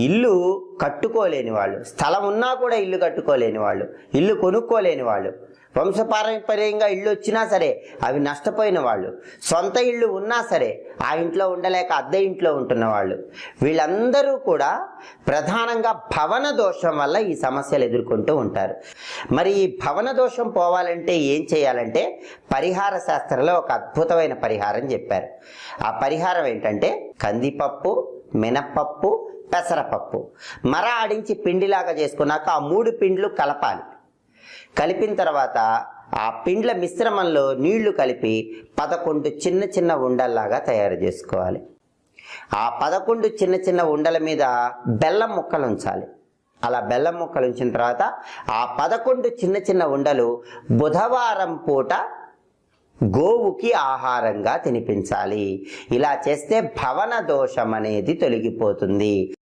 ఇల్లు కట్టుకోలేని వాళ్ళు, స్థలం ఉన్నా కూడా ఇల్లు కట్టుకోలేని వాళ్ళు, ఇల్లు కొనుక్కోలేని వాళ్ళు, వంశపారంపర్యంగా ఇల్లు వచ్చినా సరే అవి నష్టపోయిన వాళ్ళు, సొంత ఇల్లు ఉన్నా సరే ఆ ఇంట్లో ఉండలేక అద్దె ఇంట్లో ఉంటున్న వాళ్ళు, వీళ్ళందరూ కూడా ప్రధానంగా భవన దోషం వల్ల ఈ సమస్యలు ఎదుర్కొంటూ ఉంటారు. మరి ఈ భవన దోషం పోవాలంటే ఏం చేయాలంటే పరిహార శాస్త్రంలో ఒక అద్భుతమైన పరిహారం చెప్పారు. ఆ పరిహారం ఏంటంటే కందిపప్పు, మినప్పప్పు, పెసరపప్పు మర ఆడించి పిండిలాగా చేసుకున్నాక ఆ 3 పిండ్లు కలపాలి. కలిపిన తర్వాత ఆ పిండ్ల మిశ్రమంలో నీళ్లు కలిపి 11 చిన్న చిన్న ఉండల్లాగా తయారు చేసుకోవాలి. ఆ 11 చిన్న చిన్న ఉండల మీద బెల్లం ముక్కలు ఉంచాలి. అలా బెల్లం ముక్కలు ఉంచిన తర్వాత ఆ 11 చిన్న చిన్న ఉండలు బుధవారం పూట గోవుకి ఆహారంగా తినిపించాలి. ఇలా చేస్తే భవన దోషం అనేది తొలగిపోతుంది.